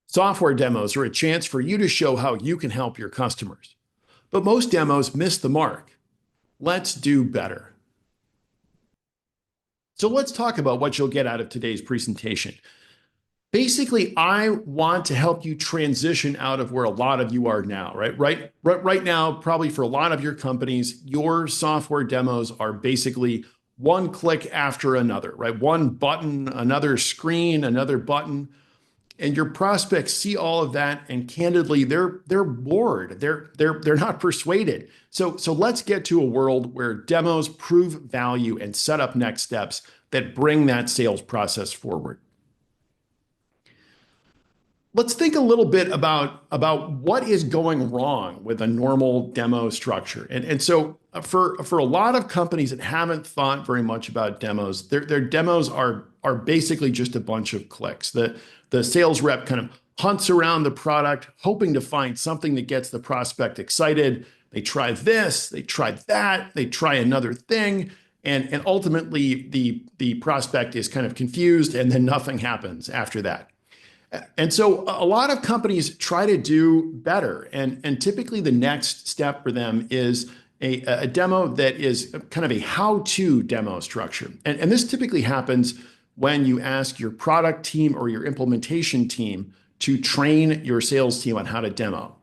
Software demos are a chance for you to show how you can help your customers. But most demos miss the mark. Let's do better. So let's talk about what you'll get out of today's presentation. Basically, I want to help you transition out of where a lot of you are now, right? Right now, probably for a lot of your companies, your software demos are basically one click after another, right? One button, another screen, another button. And your prospects see all of that, and candidly, they're bored. They're not persuaded. So let's get to a world where demos prove value and set up next steps that bring that sales process forward. Let's think a little bit about what is going wrong with a normal demo structure. And so for a lot of companies that haven't thought very much about demos, their demos are basically just a bunch of clicks. The sales rep kind of hunts around the product, hoping to find something that gets the prospect excited. They try this, they try that, they try another thing. And ultimately the prospect is kind of confused, and then nothing happens after that. And so a lot of companies try to do better. And typically the next step for them is a demo that is kind of a how-to demo structure. And this typically happens when you ask your product team or your implementation team to train your sales team on how to demo.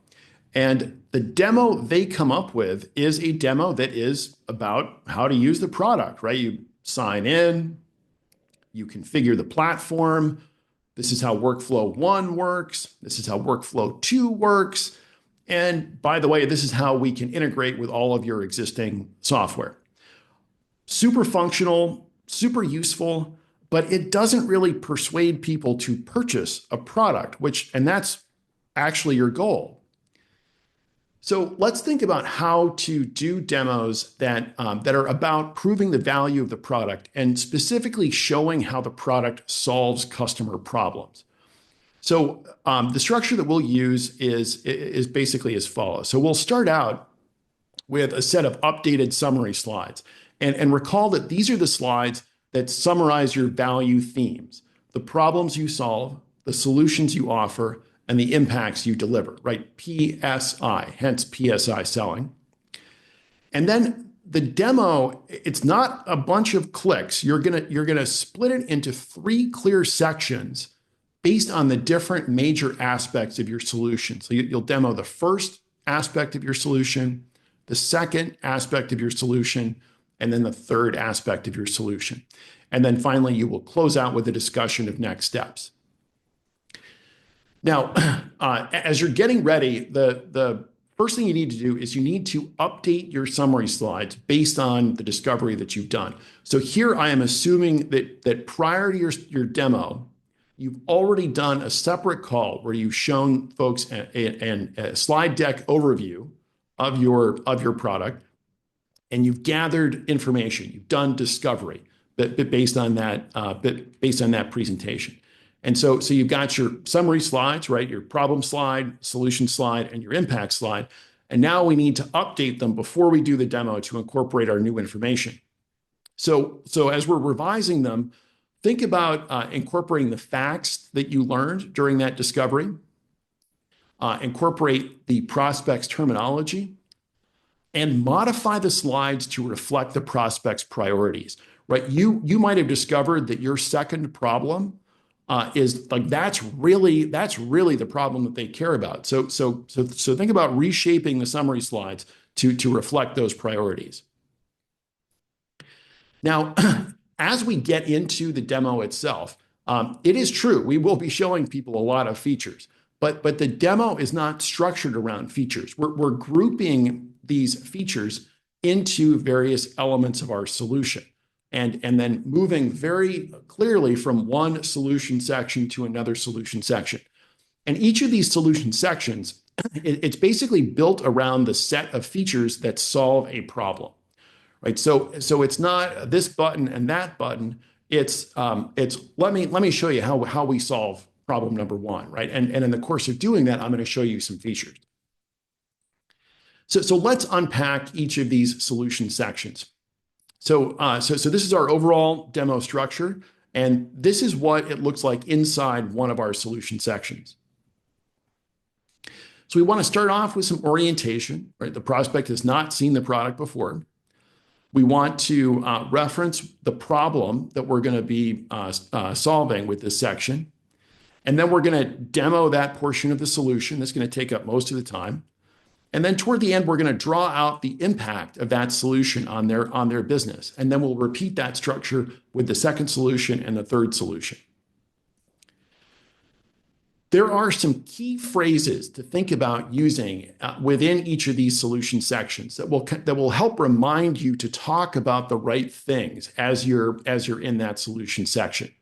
And the demo they come up with is a demo that is about how to use the product, right? You sign in, you configure the platform. This is how workflow 1 works. This is how workflow 2 works. And by the way, this is how we can integrate with all of your existing software. Super functional, super useful, but it doesn't really persuade people to purchase a product, and that's actually your goal. So let's think about how to do demos that are about proving the value of the product and specifically showing how the product solves customer problems. So the structure that we'll use is basically as follows. So we'll start out with a set of updated summary slides. And recall that these are the slides that summarize your value themes, the problems you solve, the solutions you offer, and the impacts you deliver, right? P.S.I, hence P.S.I selling. And then the demo, it's not a bunch of clicks. You're gonna split it into 3 clear sections based on the different major aspects of your solution. So you'll demo the first aspect of your solution, the second aspect of your solution, and then the third aspect of your solution. And then finally, you will close out with a discussion of next steps. Now, as you're getting ready, the first thing you need to do is you need to update your summary slides based on the discovery that you've done. So here I am assuming that prior to your demo, you've already done a separate call where you've shown folks a slide deck overview of your product, and you've gathered information. You've done discovery based on that presentation. And so you've got your summary slides, right? Your problem slide, solution slide, and your impact slide. And now we need to update them before we do the demo to incorporate our new information. So as we're revising them, think about incorporating the facts that you learned during that discovery, incorporate the prospect's terminology, and modify the slides to reflect the prospect's priorities, right? You might have discovered that your second problem is like that's really the problem that they care about. So think about reshaping the summary slides to reflect those priorities. Now, as we get into the demo itself, it is true we will be showing people a lot of features, but the demo is not structured around features. We're grouping these features into various elements of our solution. And then moving very clearly from one solution section to another solution section. And each of these solution sections, it's basically built around the set of features that solve a problem, right? So it's not this button and that button. It's let me show you how we solve problem number 1, right? And in the course of doing that, I'm going to show you some features. So let's unpack each of these solution sections. So this is our overall demo structure, and this is what it looks like inside one of our solution sections. So we want to start off with some orientation, right? The prospect has not seen the product before. We want to reference the problem that we're going to be solving with this section. And then we're going to demo that portion of the solution. That's going to take up most of the time. And then toward the end, we're going to draw out the impact of that solution on their business. And then we'll repeat that structure with the second solution and the third solution. There are some key phrases to think about using within each of these solution sections that will help remind you to talk about the right things as you're in that solution section.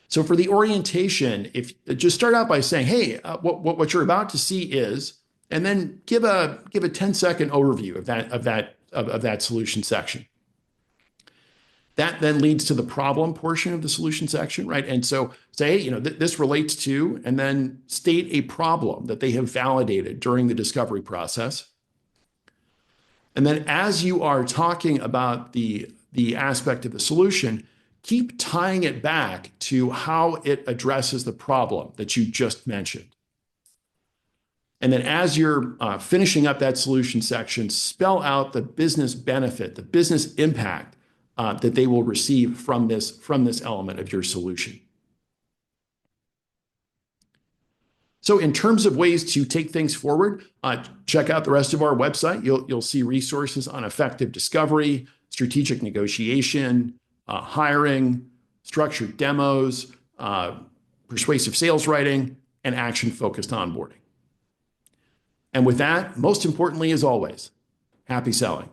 So for the orientation, if just start out by saying, "Hey, what you're about to see is," and then give a 10-second overview of that solution section. That then leads to the problem portion of the solution section, right? And so say, this relates to, and then state a problem that they have validated during the discovery process. And then as you are talking about the aspect of the solution, keep tying it back to how it addresses the problem that you just mentioned. And then as you're finishing up that solution section, spell out the business benefit, the business impact that they will receive from this element of your solution. So in terms of ways to take things forward, check out the rest of our website. You'll see resources on effective discovery, strategic negotiation, hiring, structured demos, persuasive sales writing, and action-focused onboarding. And with that, most importantly, as always, happy selling.